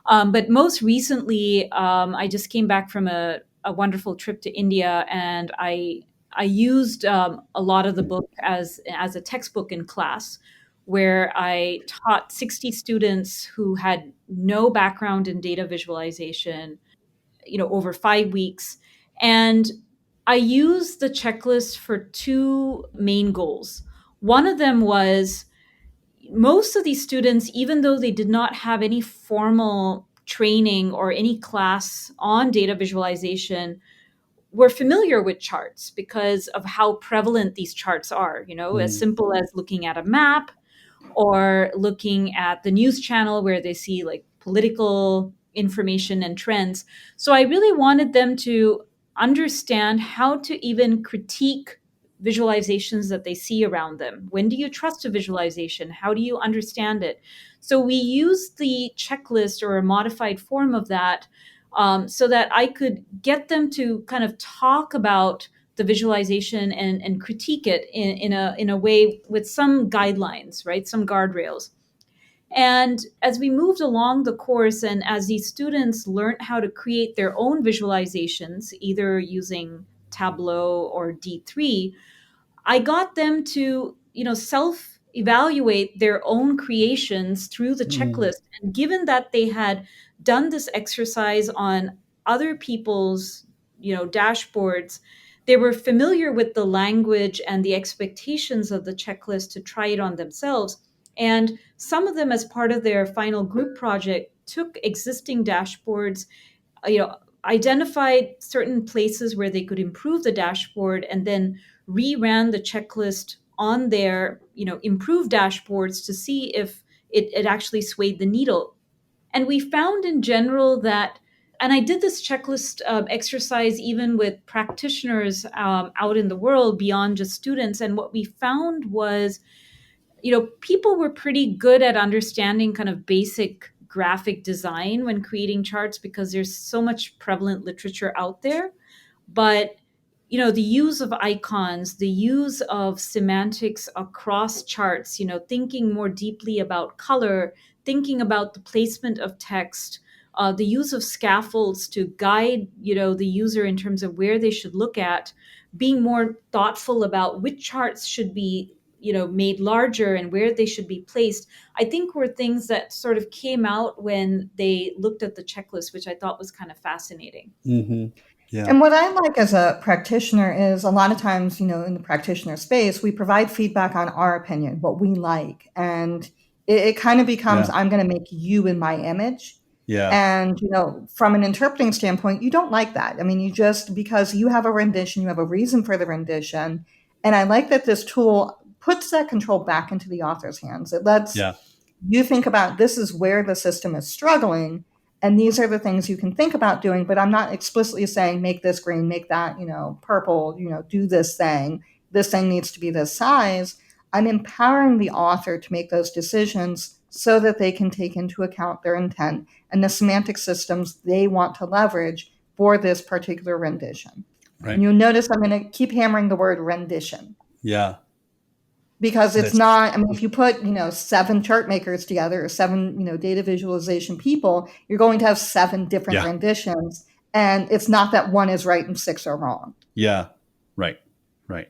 But most recently, I just came back from a wonderful trip to India, and I used a lot of the book as a textbook in class, where I taught 60 students who had no background in data visualization, over 5 weeks. And I used the checklist for two main goals. One of them was, most of these students, even though they did not have any formal training or any class on data visualization, were familiar with charts because of how prevalent these charts are, as simple as looking at a map or looking at the news channel where they see like political information and trends. So I really wanted them to understand how to even critique visualizations that they see around them. When do you trust a visualization? How do you understand it? So we used the checklist or a modified form of that so that I could get them to kind of talk about the visualization and critique it in a way with some guidelines, right? Some guardrails. And as we moved along the course, and as these students learned how to create their own visualizations, either using Tableau or D3, I got them to, self-evaluate their own creations through the checklist. And given that they had done this exercise on other people's, dashboards, they were familiar with the language and the expectations of the checklist to try it on themselves. And some of them, as part of their final group project, took existing dashboards, identified certain places where they could improve the dashboard, and then reran the checklist on their, improved dashboards to see if it actually swayed the needle. And we found in general that, and I did this checklist exercise even with practitioners out in the world beyond just students. And what we found was, people were pretty good at understanding kind of basic graphic design when creating charts because there's so much prevalent literature out there. But, the use of icons, the use of semantics across charts, thinking more deeply about color, thinking about the placement of text, the use of scaffolds to guide, the user in terms of where they should look at, being more thoughtful about which charts should be made larger and where they should be placed, I think were things that sort of came out when they looked at the checklist, which I thought was kind of fascinating. Mm-hmm. Yeah. And what I like as a practitioner is, a lot of times, in the practitioner space, we provide feedback on our opinion, what we like. And it kind of becomes, I'm going to make you in my image. Yeah. And, from an interpreting standpoint, you don't like that. I mean, because you have a rendition, you have a reason for the rendition. And I like that this tool puts that control back into the author's hands. It lets you think about, this is where the system is struggling, and these are the things you can think about doing, but I'm not explicitly saying, make this green, make that, purple, do this thing needs to be this size. I'm empowering the author to make those decisions so that they can take into account their intent and the semantic systems they want to leverage for this particular rendition. Right. And you'll notice I'm going to keep hammering the word rendition. Yeah. because it's not, I mean, if you put, 7 chart makers together or 7, data visualization people, you're going to have 7 different renditions. And it's not that one is right and 6 are wrong. Yeah. Right.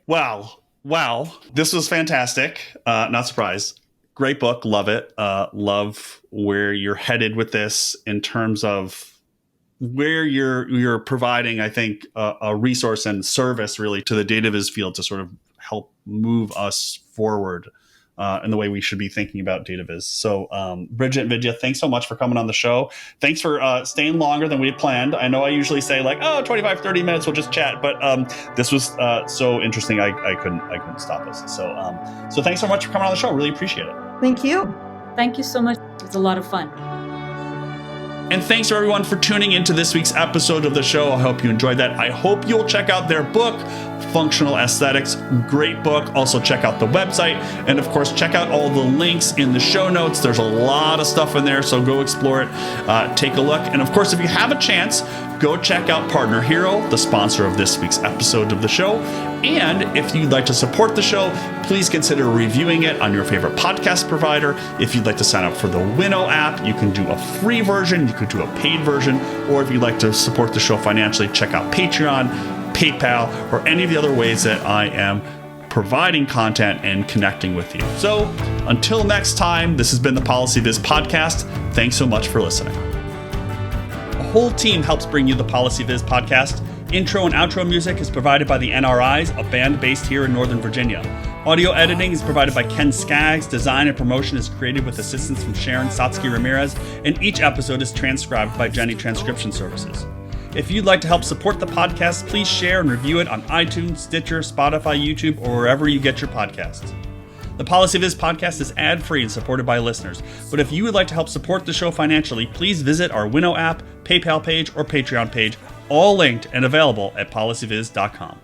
Wow. This was fantastic. Not surprised. Great book. Love it. Love where you're headed with this in terms of where you're providing, I think, a resource and service really to the data viz field to sort of help move us forward in the way we should be thinking about data viz. So Bridget and Vidya, thanks so much for coming on the show. Thanks for staying longer than we had planned. I know I usually say 25, 30 minutes, we'll just chat. But this was so interesting. I couldn't stop us. So thanks so much for coming on the show. Really appreciate it. Thank you. Thank you so much. It was a lot of fun. And thanks to everyone for tuning into this week's episode of the show. I hope you enjoyed that. I hope you'll check out their book, Functional Aesthetics. Great book. Also check out the website. And of course, check out all the links in the show notes. There's a lot of stuff in there, so go explore it. Take a look. And of course, if you have a chance, go check out Partner Hero, the sponsor of this week's episode of the show. And if you'd like to support the show, please consider reviewing it on your favorite podcast provider. If you'd like to sign up for the Winnow app, you can do a free version, you could do a paid version, or if you'd like to support the show financially, check out Patreon, PayPal, or any of the other ways that I am providing content and connecting with you. So until next time, this has been the PolicyViz podcast. Thanks so much for listening. The whole team helps bring you the PolicyViz podcast. Intro and outro music is provided by the NRIs, a band based here in Northern Virginia. Audio editing is provided by Ken Skaggs. Design and promotion is created with assistance from Sharon Satsky Ramirez, and each episode is transcribed by Jenny Transcription Services. If you'd like to help support the podcast, please share and review it on iTunes, Stitcher, Spotify, YouTube, or wherever you get your podcasts. The PolicyViz podcast is ad-free and supported by listeners, but if you would like to help support the show financially, please visit our Winnow app, PayPal page, or Patreon page, all linked and available at PolicyViz.com.